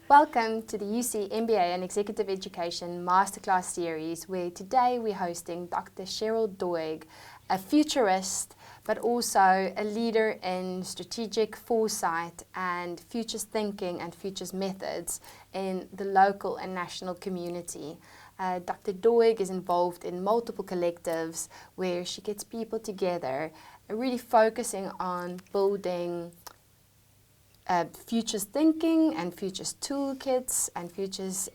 Welcome to the UC MBA and Executive Education Masterclass series, where today we're hosting Dr. Cheryl Doig, a futurist, but also a leader in strategic foresight and futures thinking and futures methods in the local and national community. Dr. Doig is involved in multiple collectives where she gets people together, really focusing on building futures thinking and futures toolkits and futures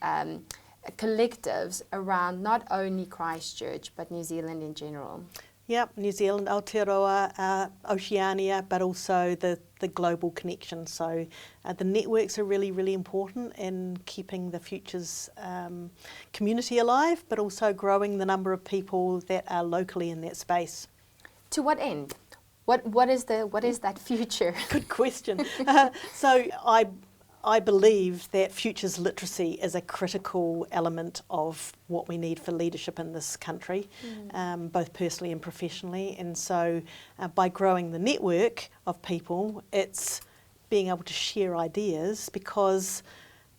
collectives around not only Christchurch but New Zealand in general. Yep, New Zealand, Aotearoa, Oceania, but also the global connection. So the networks are really, really important in keeping the futures community alive, but also growing the number of people that are locally in that space. To what end? What is that future? Good question. So I believe that futures literacy is a critical element of what we need for leadership in this country, both personally and professionally. And so by growing the network of people, it's being able to share ideas, because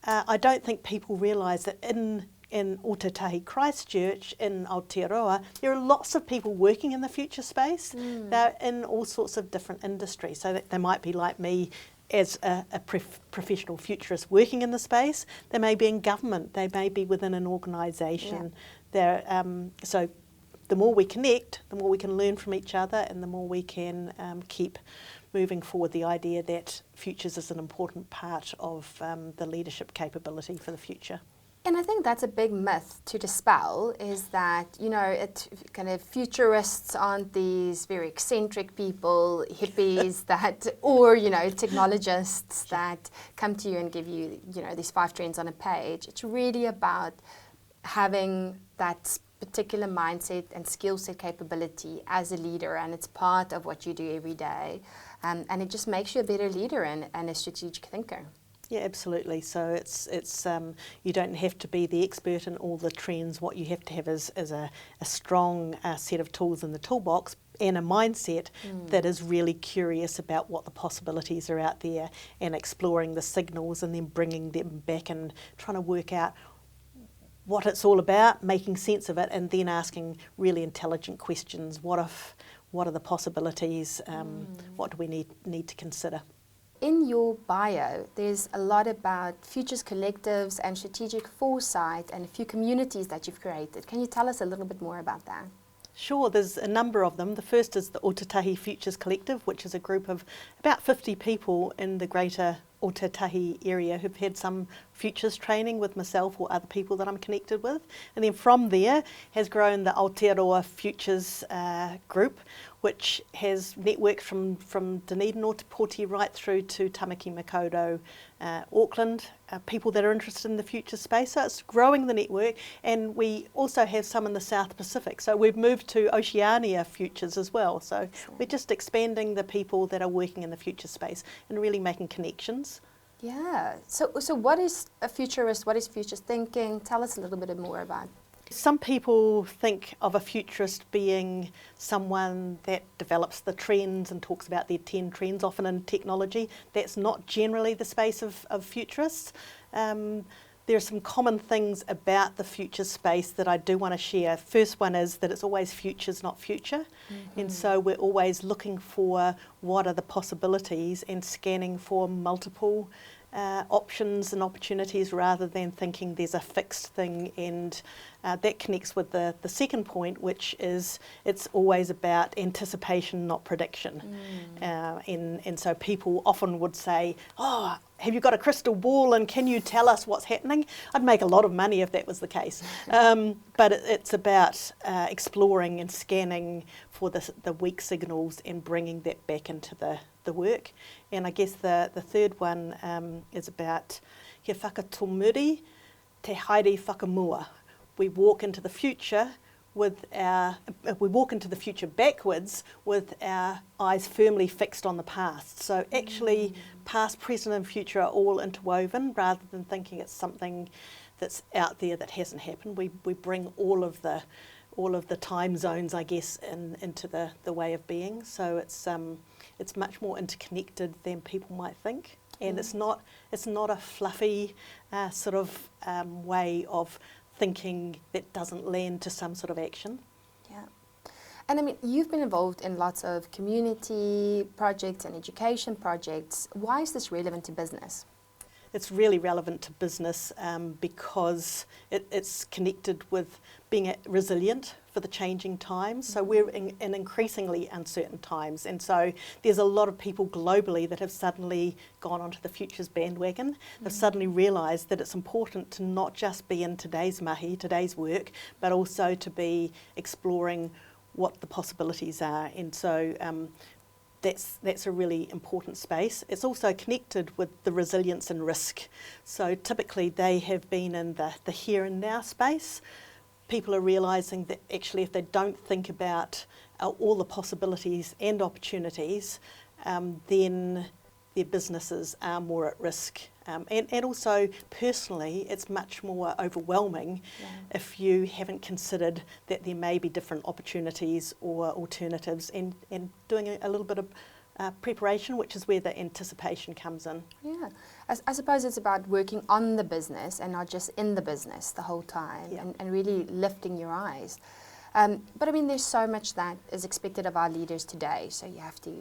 I don't think people realise that in Otatahi Christchurch, in Aotearoa, there are lots of people working in the future space. They're in all sorts of different industries. So that they might be like me as a professional futurist working in the space. They may be in government. They may be within an organisation. Yeah. So the more we connect, the more we can learn from each other, and the more we can keep moving forward the idea that futures is an important part of the leadership capability for the future. And I think that's a big myth to dispel, is that, kind of futurists aren't these very eccentric people, hippies or technologists that come to you and give you, these 5 trends on a page. It's really about having that particular mindset and skill set capability as a leader, and it's part of what you do every day. And it just makes you a better leader and a strategic thinker. Yeah, absolutely. So it's you don't have to be the expert in all the trends. What you have to have is a strong set of tools in the toolbox and a mindset that is really curious about what the possibilities are out there, and exploring the signals and then bringing them back and trying to work out what it's all about, making sense of it, and then asking really intelligent questions. What if? What are the possibilities? What do we need to consider? In your bio, there's a lot about futures collectives and strategic foresight and a few communities that you've created. Can you tell us a little bit more about that? Sure, there's a number of them. The first is the Otatahi Futures Collective, which is a group of about 50 people in the greater Otatahi area who've had some futures training with myself or other people that I'm connected with. And then from there has grown the Aotearoa Futures group, which has networked from Dunedin or Te Poti right through to Tamaki Makaurau, Auckland, people that are interested in the future space. So it's growing the network, and we also have some in the South Pacific. So we've moved to Oceania Futures as well. So we're just expanding the people that are working in the future space and really making connections. Yeah. So what is a futurist? What is futures thinking? Tell us a little bit more about. Some people think of a futurist being someone that develops the trends and talks about their 10 trends, often in technology. That's not generally the space of futurists. There are some common things about the future space that I do want to share. First one is that it's always futures, not future. And so we're always looking for what are the possibilities and scanning for multiple options and opportunities, rather than thinking there's a fixed thing. And that connects with the second point, which is it's always about anticipation, not prediction. And so people often would say, oh, have you got a crystal ball and can you tell us what's happening? I'd make a lot of money if that was the case. But it's about exploring and scanning for the weak signals and bringing that back into the work. And I guess the third one is about he whakatomuri te haere whakamua. We walk into the future backwards with our eyes firmly fixed on the past. So actually past, present and future are all interwoven, rather than thinking it's something that's out there that hasn't happened. We bring all of the time zones, I guess, into the way of being. So it's much more interconnected than people might think. And it's not a fluffy sort of way of thinking that doesn't land to some sort of action. Yeah. And I mean, you've been involved in lots of community projects and education projects. Why is this relevant to business? It's really relevant to business because it's connected with being resilient for the changing times. So we're in increasingly uncertain times, and so there's a lot of people globally that have suddenly gone onto the futures bandwagon. They've suddenly realised that it's important to not just be in today's mahi, today's work, but also to be exploring what the possibilities are. And so that's a really important space. It's also connected with the resilience and risk. So typically they have been in the here and now space. People are realising that actually if they don't think about all the possibilities and opportunities, then their businesses are more at risk. And also personally, it's much more overwhelming if you haven't considered that there may be different opportunities or alternatives, and doing a little bit of preparation, which is where the anticipation comes in. Yeah, I suppose it's about working on the business and not just in the business the whole time, and really lifting your eyes. But I mean, there's so much that is expected of our leaders today. So you have to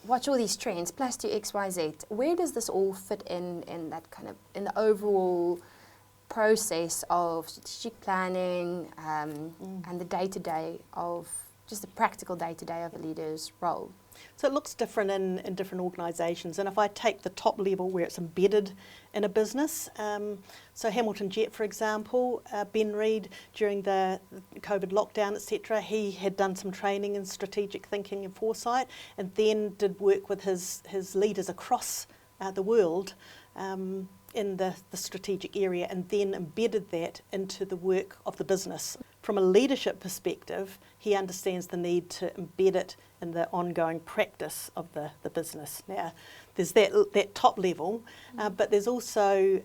watch all these trends, plus do X, Y, Z. Where does this all fit in that kind of, in the overall process of strategic planning and the day-to-day of, just the practical day-to-day of a leader's role? So it looks different in different organisations, and if I take the top level where it's embedded in a business, so Hamilton Jet, for example, Ben Reid, during the COVID lockdown, etc., he had done some training in strategic thinking and foresight, and then did work with his leaders across the world in the strategic area, and then embedded that into the work of the business. From a leadership perspective, he understands the need to embed it in the ongoing practice of the business. Now, there's that top level, but there's also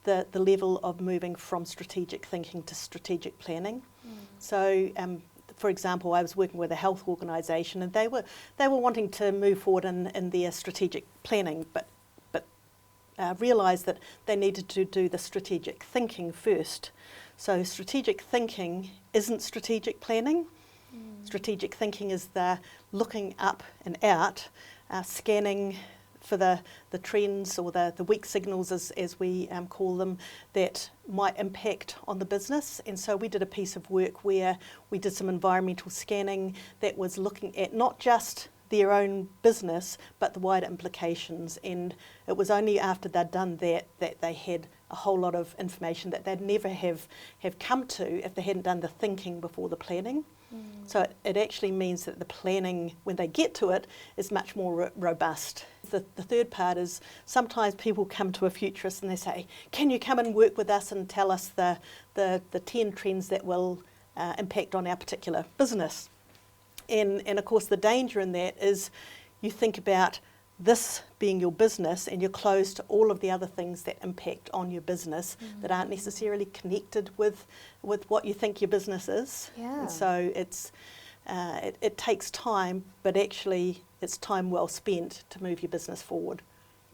the level of moving from strategic thinking to strategic planning. So, for example, I was working with a health organisation, and they were wanting to move forward in their strategic planning, but realised that they needed to do the strategic thinking first. So strategic thinking isn't strategic planning. Strategic thinking is the looking up and out, scanning for the trends or the weak signals, as we call them, that might impact on the business. And so we did a piece of work where we did some environmental scanning that was looking at not just their own business, but the wider implications. And it was only after they'd done that they had a whole lot of information that they'd never have come to if they hadn't done the thinking before the planning. So it actually means that the planning, when they get to it, is much more robust. The third part is sometimes people come to a futurist and they say, can you come and work with us and tell us the 10 trends that will impact on our particular business? And of course the danger in that is you think about this being your business and you're closed to all of the other things that impact on your business that aren't necessarily connected with what you think your business is. Yeah. And so it takes time, but actually it's time well spent to move your business forward.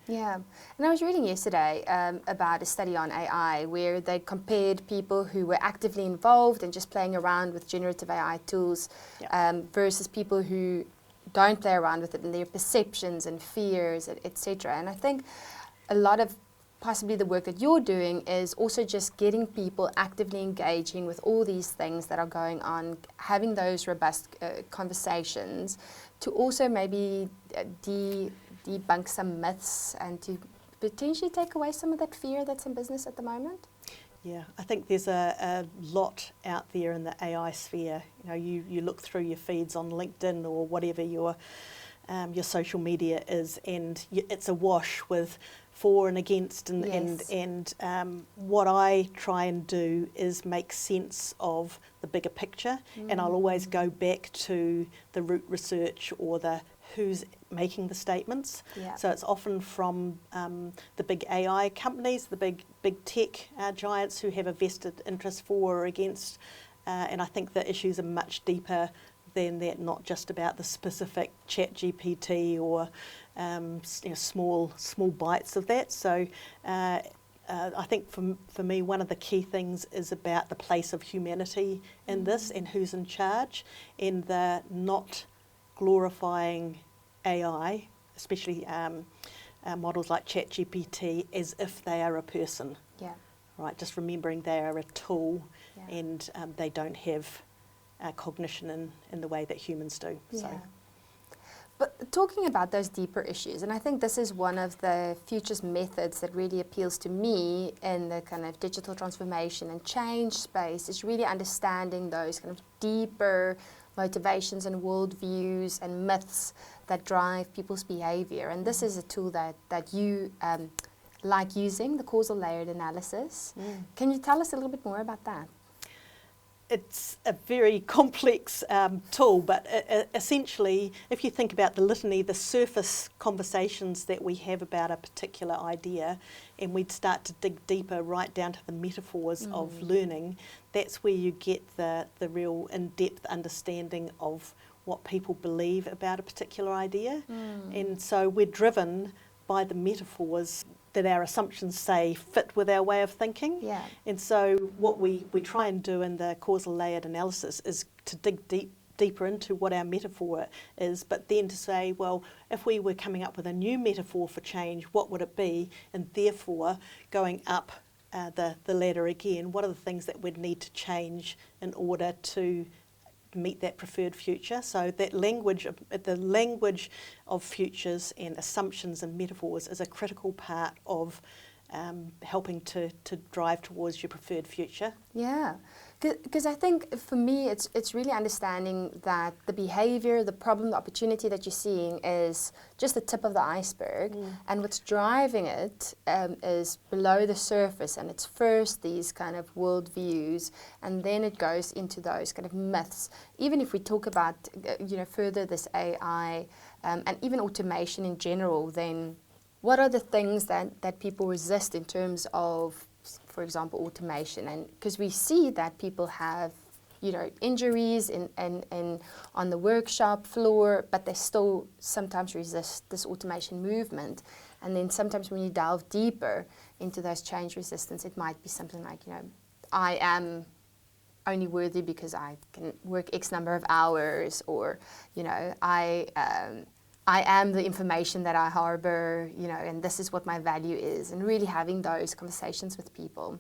Yeah, and I was reading yesterday about a study on AI where they compared people who were actively involved and just playing around with generative AI tools versus people who don't play around with it, and their perceptions and fears, etc. And I think a lot of possibly the work that you're doing is also just getting people actively engaging with all these things that are going on, having those robust conversations to also maybe debunk some myths and to potentially take away some of that fear that's in business at the moment? Yeah, I think there's a lot out there in the AI sphere. You know, you look through your feeds on LinkedIn or whatever your social media is, and it's awash with for and against, and what I try and do is make sense of the bigger picture, and I'll always go back to the root research or the who's making the statements. Yeah. So it's often from the big AI companies, the big tech giants who have a vested interest for or against, and I think the issues are much deeper then that not just about the specific chat GPT or small bites of that. So I think for me, one of the key things is about the place of humanity in this and who's in charge, and the not glorifying AI, especially models like ChatGPT, as if they are a person. Yeah. Right, just remembering they are a tool, Yeah. and they don't have cognition in the way that humans do. Yeah. So. But talking about those deeper issues, and I think this is one of the futures methods that really appeals to me in the kind of digital transformation and change space, is really understanding those kind of deeper motivations and worldviews and myths that drive people's behavior. And this is a tool that you like using, the causal layered analysis. Can you tell us a little bit more about that? It's a very complex tool, but essentially, if you think about the litany, the surface conversations that we have about a particular idea, and we'd start to dig deeper right down to the metaphors of learning, that's where you get the real in-depth understanding of what people believe about a particular idea. And so we're driven by the metaphors that our assumptions say fit with our way of thinking. Yeah. And so what we try and do in the causal layered analysis is to dig deeper into what our metaphor is, but then to say, well, if we were coming up with a new metaphor for change, what would it be? And therefore, going up the ladder again, what are the things that we'd need to change in order to meet that preferred future? So that the language of futures and assumptions and metaphors is a critical part of helping to drive towards your preferred future. Yeah, because I think for me it's really understanding that the behavior, the problem, the opportunity that you're seeing is just the tip of the iceberg, and what's driving it is below the surface, and it's first these kind of worldviews, and then it goes into those kind of myths. Even if we talk about further this AI and even automation in general, then what are the things that people resist in terms of, for example, automation? And because we see that people have, injuries on the workshop floor, but they still sometimes resist this automation movement. And then sometimes when you delve deeper into those change resistance, it might be something like, I am only worthy because I can work X number of hours, or, I am the information that I harbor, and this is what my value is, and really having those conversations with people.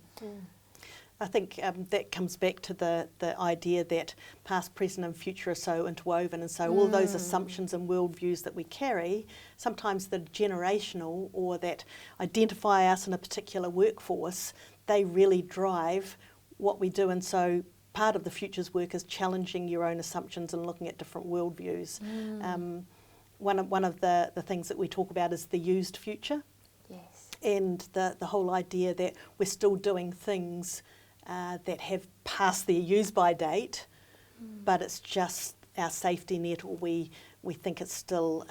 I think that comes back to the idea that past, present and future are so interwoven, and so all those assumptions and worldviews that we carry, sometimes the generational or that identify us in a particular workforce, they really drive what we do. And so part of the futures work is challenging your own assumptions and looking at different worldviews. One of the things that we talk about is the used future. Yes. And the whole idea that we're still doing things that have passed their use-by date, but it's just our safety net, or we think it's still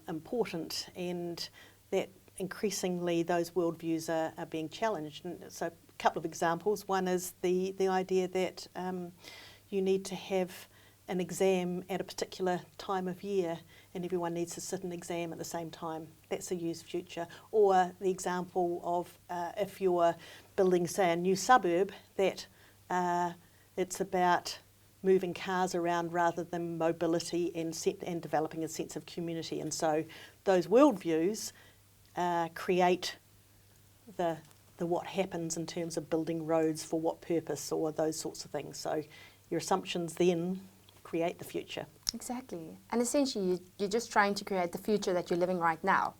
important, and that increasingly those worldviews are being challenged. And so a couple of examples. One is the idea that you need to have an exam at a particular time of year, and everyone needs to sit an exam at the same time. That's a used future. Or the example of if you're building, say, a new suburb, that it's about moving cars around rather than mobility and developing a sense of community. And so those worldviews create the what happens in terms of building roads for what purpose, or those sorts of things. So your assumptions then create the future. Exactly. And essentially you're just trying to create the future that you're living right now.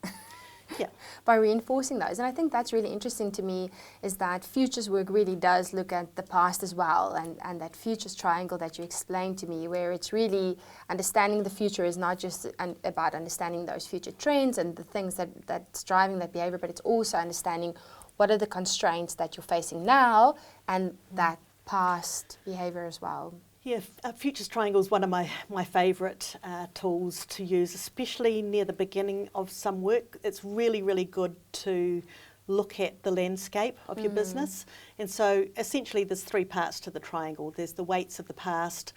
Yeah. By reinforcing those. And I think that's really interesting to me, is that futures work really does look at the past as well, and that futures triangle that you explained to me, where it's really understanding the future is not just about understanding those future trends and the things that's driving that behavior, but it's also understanding what are the constraints that you're facing now and that past behavior as well. Yeah, Futures Triangle is one of my favourite tools to use, especially near the beginning of some work. It's really, really good to look at the landscape of your business. And so essentially there's three parts to the triangle. There's the weights of the past,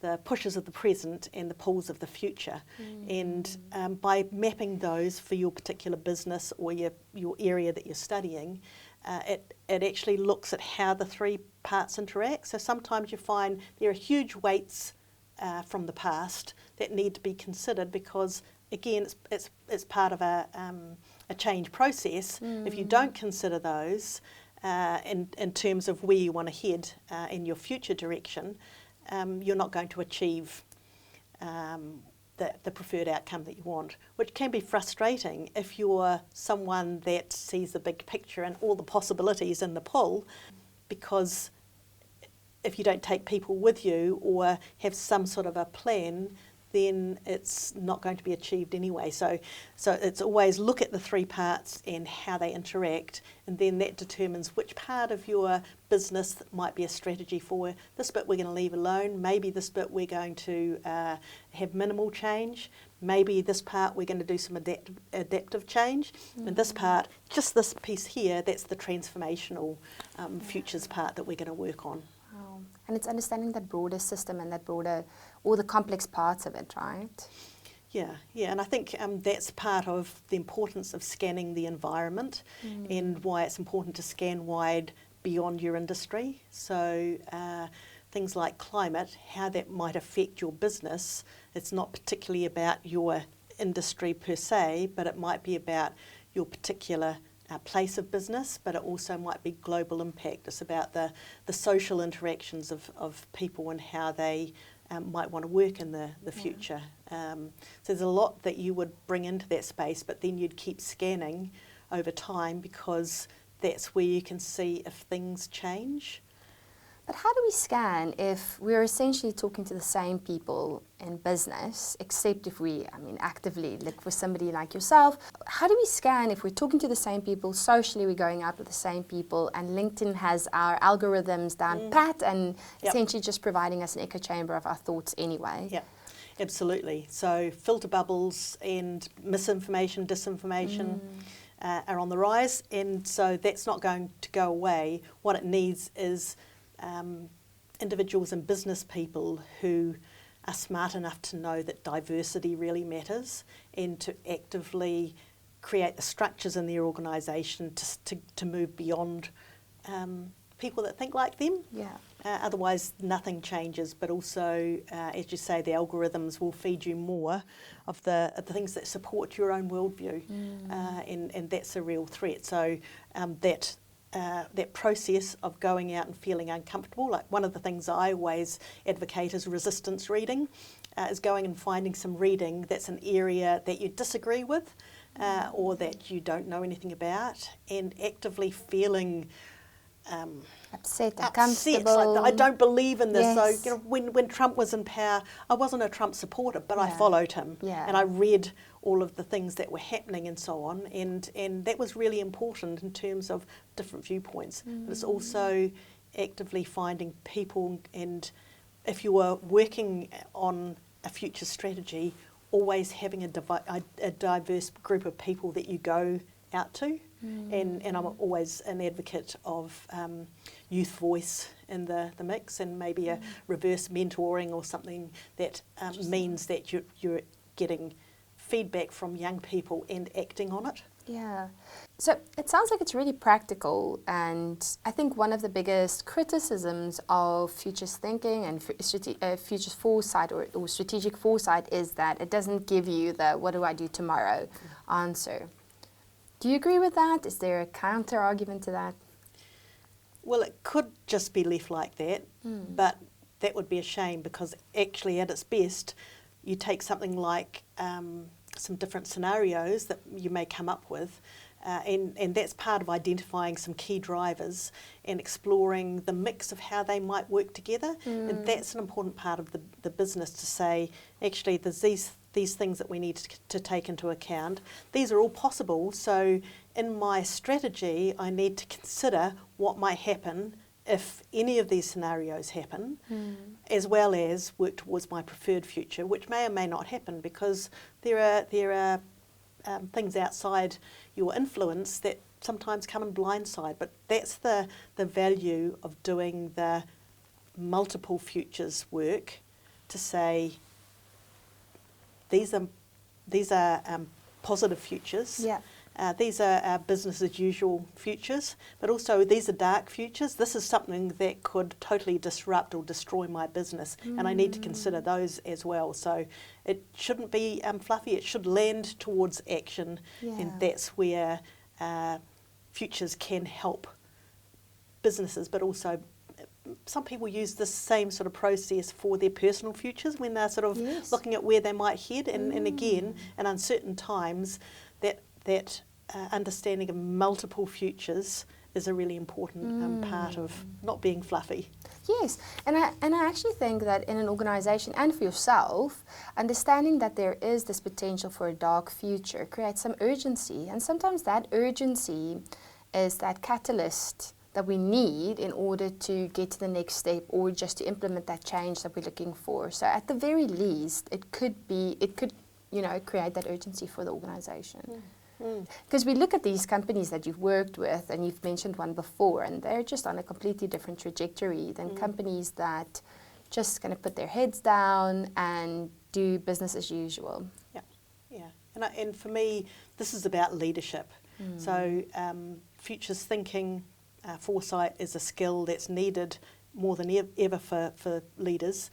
the pushes of the present and the pulls of the future. And by mapping those for your particular business or your area that you're studying, it actually looks at how the three parts interact. So sometimes you find there are huge weights from the past that need to be considered because, again, it's part of a change process. If you don't consider those in terms of where you want to head in your future direction, you're not going to achieve the preferred outcome that you want, which can be frustrating if you're someone that sees the big picture and all the possibilities in the pull, because if you don't take people with you or have some sort of a plan, then it's not going to be achieved anyway. So it's always look at the three parts and how they interact, and then that determines which part of your business might be a strategy for. This bit we're going to leave alone, maybe this bit we're going to have minimal change, maybe this part we're going to do some adaptive change, and this part, just this piece here, that's the transformational futures part that we're going to work on. Wow. And it's understanding that broader system and that broader, all the complex parts of it, right? Yeah, and I think that's part of the importance of scanning the environment and why it's important to scan wide beyond your industry. So things like climate, how that might affect your business, it's not particularly about your industry per se, but it might be about your particular place of business, but it also might be global impact. It's about the social interactions of people and how they might want to work in the future. So there's a lot that you would bring into that space, but then you'd keep scanning over time because that's where you can see if things change. But how do we scan if we're essentially talking to the same people in business, except if we, actively look for somebody like yourself? How do we scan if we're talking to the same people, socially we're going out with the same people, and LinkedIn has our algorithms down pat and essentially just providing us an echo chamber of our thoughts anyway? Yeah, absolutely. So filter bubbles and misinformation, disinformation are on the rise, and so that's not going to go away. What it needs is individuals and business people who are smart enough to know that diversity really matters and to actively create the structures in their organisation to move beyond people that think like them. Yeah. Otherwise, nothing changes, but also, as you say, the algorithms will feed you more of the things that support your own worldview, and that's a real threat. So that process of going out and feeling uncomfortable, like one of the things I always advocate is resistance reading, is going and finding some reading that's an area that you disagree with or that you don't know anything about, and actively feeling upset, uncomfortable. Like, I don't believe in this. Yes. So when Trump was in power, I wasn't a Trump supporter, but I followed him and I read all of the things that were happening and so on, and that was really important in terms of different viewpoints. But it's also actively finding people, and if you are working on a future strategy, always having a diverse group of people that you go out to. And I'm always an advocate of youth voice in the mix, and maybe a reverse mentoring or something that means that you're getting feedback from young people and acting on it. Yeah. So it sounds like it's really practical, and I think one of the biggest criticisms of futures thinking and futures foresight or strategic foresight is that it doesn't give you the what do I do tomorrow answer. Do you agree with that? Is there a counter argument to that? Well, it could just be left like that, but that would be a shame, because actually at its best, you take something like some different scenarios that you may come up with, and that's part of identifying some key drivers and exploring the mix of how they might work together. And that's an important part of the business, to say, actually, there's these things that we need to take into account. These are all possible, so in my strategy, I need to consider what might happen if any of these scenarios happen, as well as work towards my preferred future, which may or may not happen, because there are things outside your influence that sometimes come in blindside. But that's the value of doing the multiple futures work, to say these are positive futures. Yeah. These are our business as usual futures, but also these are dark futures. This is something that could totally disrupt or destroy my business, and I need to consider those as well. So it shouldn't be fluffy, it should land towards action, and that's where futures can help businesses, but also some people use the same sort of process for their personal futures when they're sort of looking at where they might head, and again, in uncertain times, that understanding of multiple futures is a really important part of not being fluffy. Yes, and I actually think that in an organisation and for yourself, understanding that there is this potential for a dark future creates some urgency, and sometimes that urgency is that catalyst that we need in order to get to the next step or just to implement that change that we're looking for. So at the very least, it could create that urgency for the organisation. Because we look at these companies that you've worked with, and you've mentioned one before, and they're just on a completely different trajectory than companies that just kind of put their heads down and do business as usual. Yeah. And for me, this is about leadership. So futures thinking, foresight is a skill that's needed more than ever for leaders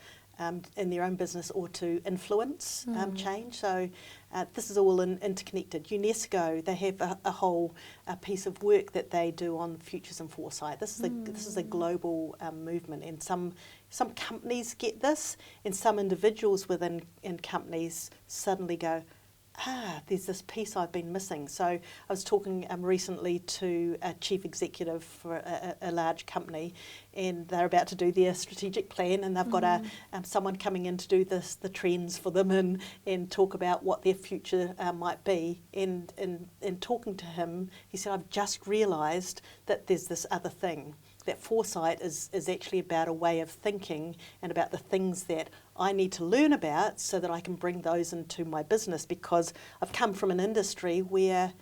in their own business or to influence change. So this is all interconnected. UNESCO, they have a whole piece of work that they do on futures and foresight. This is a global movement, and some companies get this, and some individuals within companies suddenly go, there's this piece I've been missing. So I was talking recently to a chief executive for a large company, and they're about to do their strategic plan, and they've got someone coming in to do the trends for them and talk about what their future might be. And in talking to him, he said, I've just realised that there's this other thing, that foresight is actually about a way of thinking and about the things that I need to learn about so that I can bring those into my business, because I've come from an industry where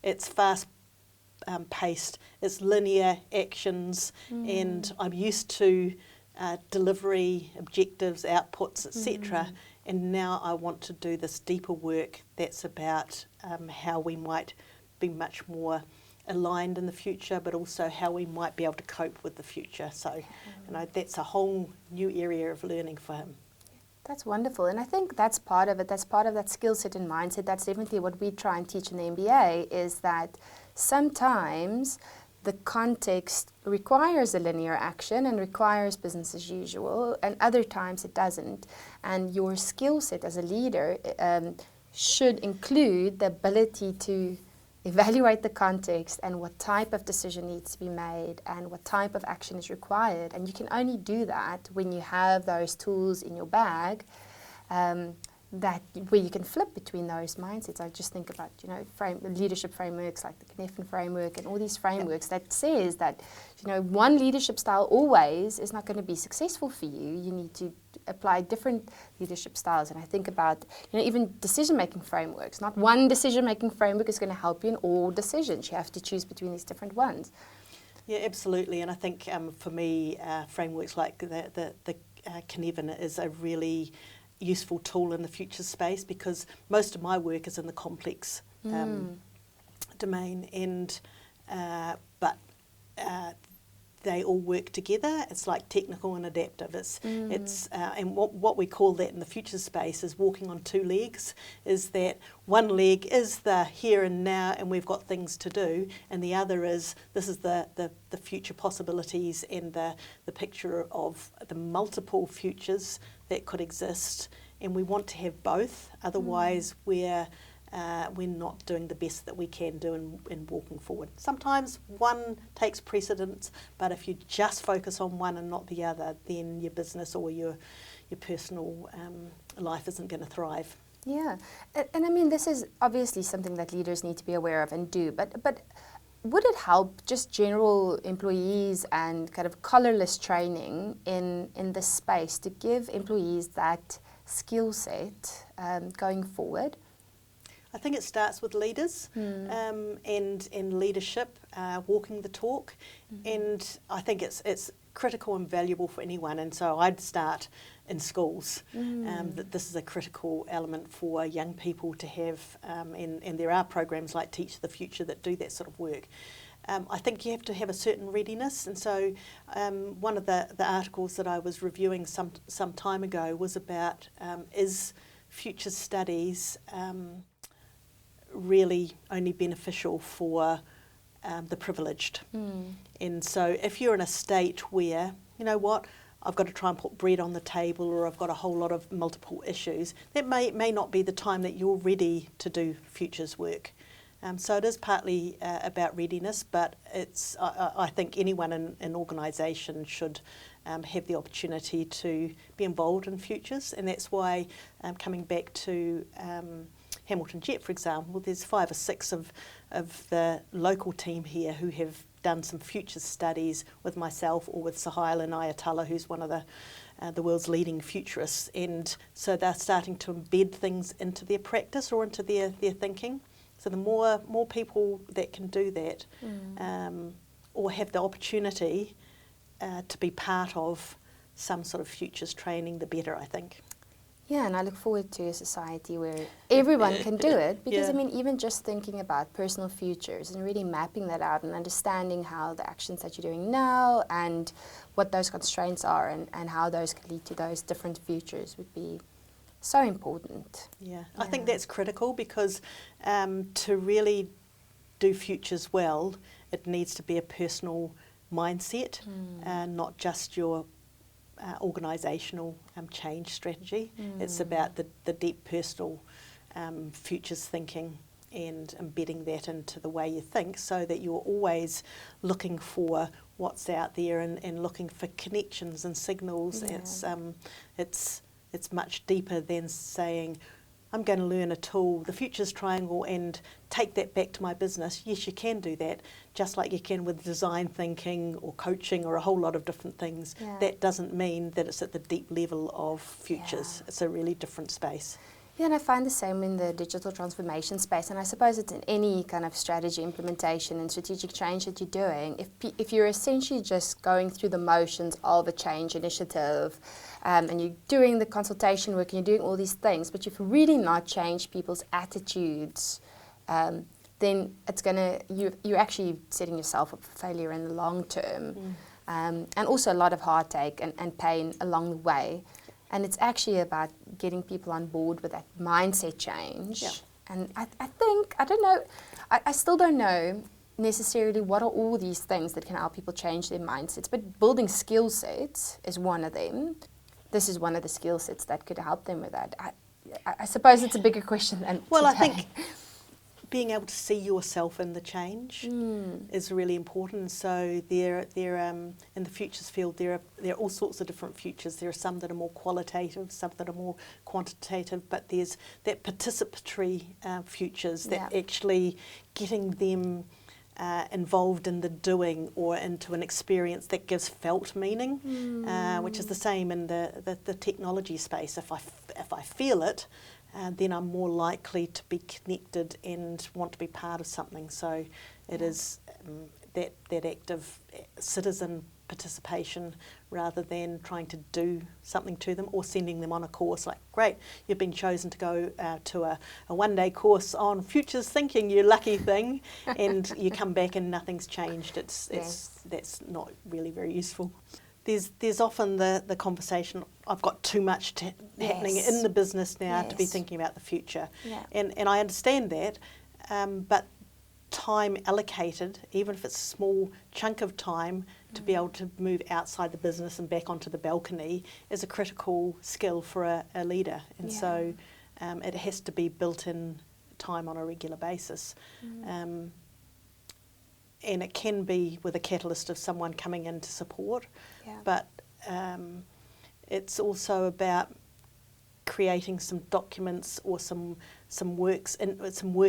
it's fast paced, it's linear actions, and I'm used to delivery, objectives, outputs, etc. And now I want to do this deeper work that's about how we might be much more aligned in the future, but also how we might be able to cope with the future. So, that's a whole new area of learning for him. That's wonderful, and I think that's part of it. That's part of that skill set and mindset. That's definitely what we try and teach in the MBA, is that sometimes the context requires a linear action and requires business as usual, and other times it doesn't. And your skill set as a leader should include the ability to evaluate the context and what type of decision needs to be made and what type of action is required. And you can only do that when you have those tools in your bag where you can flip between those mindsets. I just think about, leadership frameworks like the Knefin framework and all these frameworks that says that, one leadership style always is not going to be successful for you. You need to apply different leadership styles. And I think about, even decision-making frameworks. Not one decision-making framework is going to help you in all decisions. You have to choose between these different ones. Yeah, absolutely. And I think for me, frameworks like the Knefin is a really useful tool in the future space, because most of my work is in the complex domain, and but they all work together. It's like technical and adaptive. It's and what we call that in the future space is walking on two legs. Is that one leg is the here and now, and we've got things to do, and the other is this is the future possibilities and the picture of the multiple futures that could exist, and we want to have both. Otherwise, we're not doing the best that we can do in walking forward. Sometimes one takes precedence, but if you just focus on one and not the other, then your business or your personal life isn't going to thrive. Yeah, and I mean, this is obviously something that leaders need to be aware of and do, but would it help just general employees and kind of collarless training in this space to give employees that skill set going forward? I think it starts with leaders and leadership, walking the talk, and I think it's critical and valuable for anyone. And so I'd start in schools. That this is a critical element for young people to have, and there are programs like Teach the Future that do that sort of work. I think you have to have a certain readiness, and so one of the articles that I was reviewing some time ago was about is future studies really only beneficial for the privileged. And so if you're in a state where, you know what, I've got to try and put bread on the table, or I've got a whole lot of multiple issues, that may not be the time that you're ready to do futures work. So it is partly about readiness, but it's I think anyone in an organisation should have the opportunity to be involved in futures, and that's why coming back to Hamilton Jet, for example, there's 5 or 6 of the local team here who have done some futures studies with myself or with Sahil and Ayatollah, who's one of the world's leading futurists, and so they're starting to embed things into their practice or into their thinking. So the more people that can do that, or have the opportunity to be part of some sort of futures training, the better, I think. Yeah, and I look forward to a society where everyone can do it, because Yeah. I mean, even just thinking about personal futures and really mapping that out and understanding how the actions that you're doing now and what those constraints are and how those can lead to those different futures would be so important. Yeah, I think that's critical, because to really do futures well, it needs to be a personal mindset, not just your organisational change strategy. It's about the deep personal futures thinking and embedding that into the way you think, so that you're always looking for what's out there and looking for connections and signals. Yeah. It's much deeper than saying, I'm going to learn a tool, the futures triangle, and take that back to my business. Yes, you can do that, just like you can with design thinking or coaching or a whole lot of different things. Yeah. That doesn't mean that it's at the deep level of futures. Yeah. It's a really different space. Yeah, and I find the same in the digital transformation space, and I suppose it's in any kind of strategy implementation and strategic change that you're doing. If you're essentially just going through the motions of a change initiative, and you're doing the consultation work and you're doing all these things, but you've really not changed people's attitudes, then it's you're actually setting yourself up for failure in the long term, and also a lot of heartache and pain along the way. And it's actually about getting people on board with that mindset change. Yeah. And I think, I don't know, I still don't know necessarily what are all these things that can help people change their mindsets, but building skill sets is one of them. This is one of the skill sets that could help them with that. I suppose it's a bigger question than Well, today. I think being able to see yourself in the change is really important. So there in the futures field, there are all sorts of different futures. There are some that are more qualitative, some that are more quantitative, but there's that participatory futures that actually getting them involved in the doing or into an experience that gives felt meaning, which is the same in the technology space. If I feel it, then I'm more likely to be connected and want to be part of something. So it is that active citizen participation rather than trying to do something to them or sending them on a course like, great, you've been chosen to go to a one-day course on futures thinking, you lucky thing, and you come back and nothing's changed. That's not really very useful. There's often the conversation, I've got too much happening in the business now to be thinking about the future. Yeah. And I understand that, but time allocated, even if it's a small chunk of time, to be able to move outside the business and back onto the balcony is a critical skill for a leader. And so it has to be built in time on a regular basis. And it can be with a catalyst of someone coming in to support, but it's also about creating some documents or some work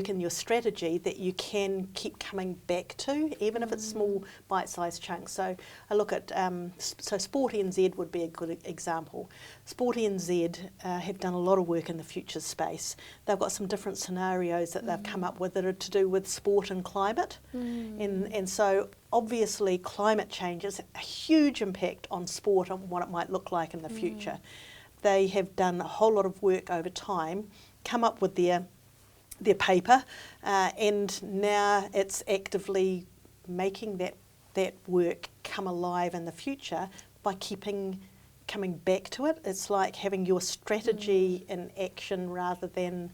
in your strategy that you can keep coming back to, even if it's small bite-sized chunks. So I look at so Sport NZ would be a good example. Sport NZ have done a lot of work in the futures space. They've got some different scenarios that they've come up with that are to do with sport and climate, and so obviously climate change has a huge impact on sport and what it might look like in the future. they have done a whole lot of work over time, come up with their paper, and now it's actively making that work come alive in the future by coming back to it. It's like having your strategy in action rather than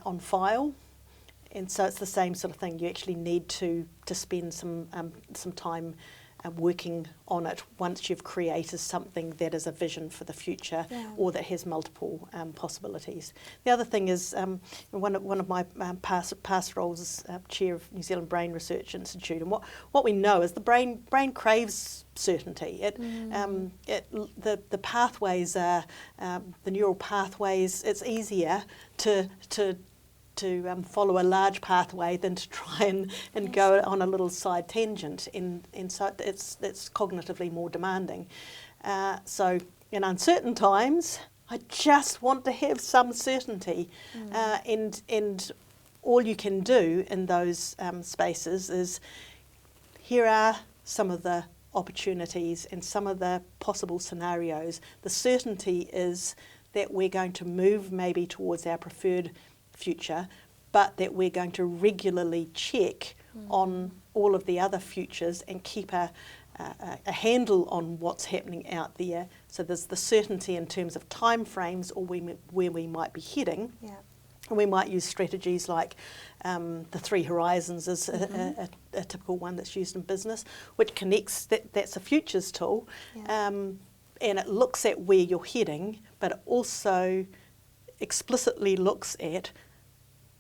on file. And so it's the same sort of thing. You actually need to spend some time working on it once you've created something that is a vision for the future, or that has multiple possibilities. The other thing is, one of my past roles as chair of New Zealand Brain Research Institute, and what we know is the brain craves certainty. The pathways are the neural pathways. It's easier to follow a large pathway than to try and go on a little side tangent, and so it's cognitively more demanding. So in uncertain times, I just want to have some certainty, and all you can do in those spaces is, here are some of the opportunities and some of the possible scenarios. The certainty is that we're going to move maybe towards our preferred future, but that we're going to regularly check on all of the other futures and keep a handle on what's happening out there. So there's the certainty in terms of time frames or where we might be heading. Yeah. And we might use strategies like the 3 horizons is a typical one that's used in business, which connects, that's a futures tool, and it looks at where you're heading, but it also explicitly looks at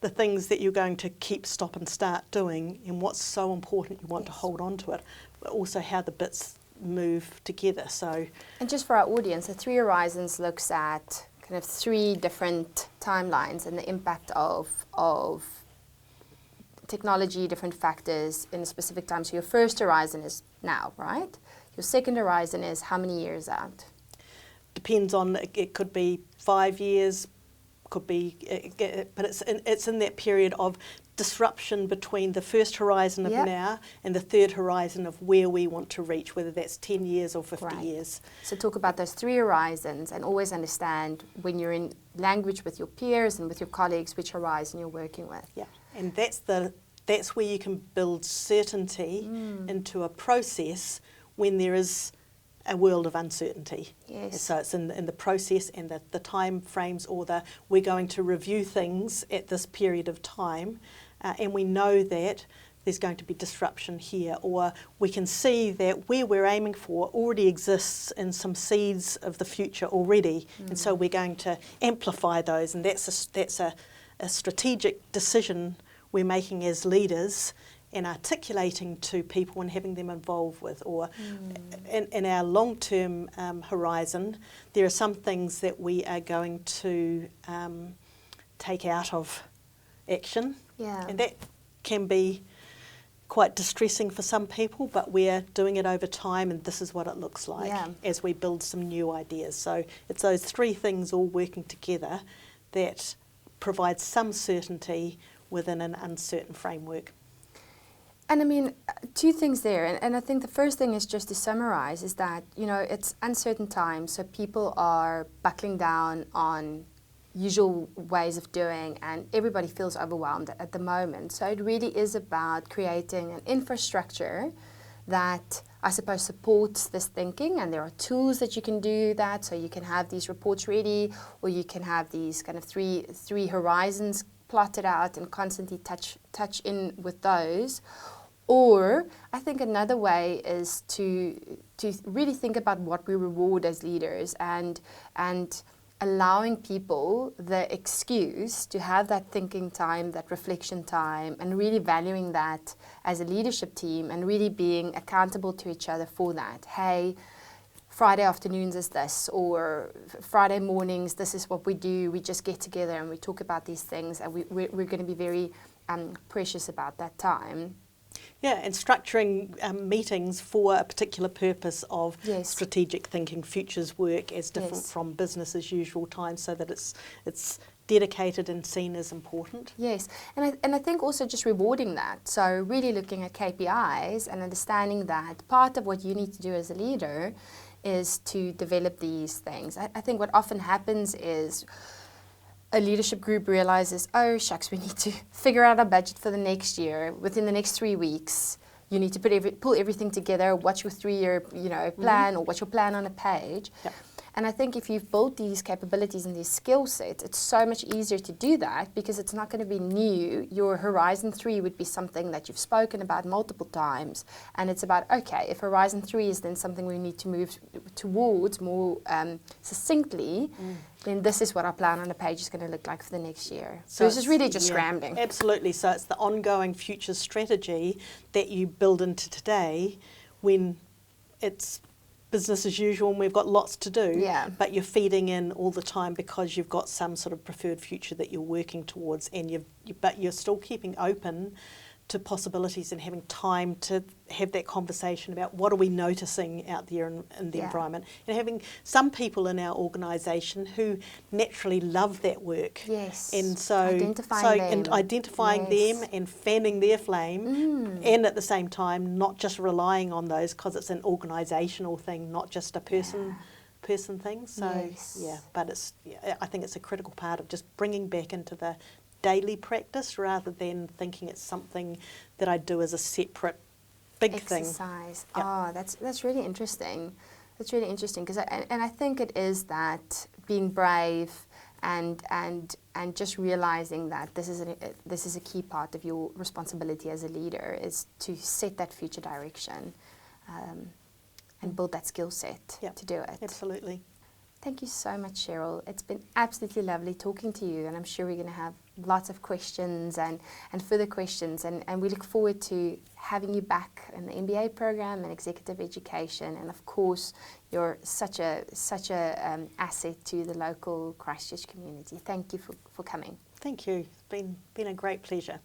the things that you're going to keep, stop and start doing, and what's so important you want to hold on to it, but also how the bits move together. So, and just for our audience, the 3 horizons looks at kind of 3 different timelines and the impact of technology, different factors in a specific time. So your first horizon is now, right? Your second horizon is how many years out? Depends on, it could be 5 years, could be, but it's in that period of disruption between the first horizon of now and the third horizon of where we want to reach, whether that's 10 years or 50 years. So talk about those 3 horizons and always understand when you're in language with your peers and with your colleagues which horizon you're working with. Yeah, and that's where you can build certainty into a process when there is a world of uncertainty. Yes. So it's in the process and the time frames, or we're going to review things at this period of time, and we know that there's going to be disruption here, or we can see that where we're aiming for already exists in some seeds of the future already, and so we're going to amplify those, and that's a strategic decision we're making as leaders, and articulating to people and having them involved with. Or in our long-term horizon, there are some things that we are going to take out of action. Yeah. And that can be quite distressing for some people, but we're doing it over time, and this is what it looks like as we build some new ideas. So it's those 3 things all working together that provide some certainty within an uncertain framework. And I mean, 2 things there, and I think the first thing is just to summarize, is that, you know, it's uncertain times, so people are buckling down on usual ways of doing, and everybody feels overwhelmed at the moment. So it really is about creating an infrastructure that, I suppose, supports this thinking, and there are tools that you can do that, so you can have these reports ready, or you can have these kind of three horizons plotted out and constantly touch in with those. Or I think another way is to really think about what we reward as leaders, and allowing people the excuse to have that thinking time, that reflection time, and really valuing that as a leadership team, and really being accountable to each other for that. Hey, Friday afternoons is this, or Friday mornings, this is what we do. We just get together and we talk about these things, and we're going to be very precious about that time. Yeah, and structuring meetings for a particular purpose of strategic thinking, futures work, as different from business as usual time, so that it's dedicated and seen as important. Yes, and I think also just rewarding that. So really looking at KPIs and understanding that part of what you need to do as a leader is to develop these things. I think what often happens is a leadership group realizes, oh shucks, we need to figure out our budget for the next year. Within the next 3 weeks, you need to pull everything together, what's your 3-year plan, or what's your plan on a page. Yep. And I think if you've built these capabilities and these skill sets, it's so much easier to do that because it's not going to be new. Your Horizon 3 would be something that you've spoken about multiple times. And it's about, okay, if Horizon 3 is then something we need to move towards more succinctly, then this is what our plan on a page is going to look like for the next year. So this is really just scrambling. Absolutely. So it's the ongoing future strategy that you build into today when it's business as usual and we've got lots to do, but you're feeding in all the time because you've got some sort of preferred future that you're working towards, and but you're still keeping open to possibilities and having time to have that conversation about what are we noticing out there in the environment, and having some people in our organisation who naturally love that work. Yes. And so identifying them and fanning their flame, and at the same time not just relying on those because it's an organisational thing, not just a person thing. So but I think it's a critical part of just bringing back into the daily practice rather than thinking it's something that I do as a separate big exercise. Thing. Oh, that's really interesting. That's really interesting because I think it is that being brave and just realizing that this is a key part of your responsibility as a leader is to set that future direction and build that skill set to do it. Absolutely. Thank you so much, Cheryl. It's been absolutely lovely talking to you, and I'm sure we're going to have lots of questions and further questions, and we look forward to having you back in the MBA program and executive education, and of course you're such a asset to the local Christchurch community. Thank you for coming. Thank you. It's been a great pleasure.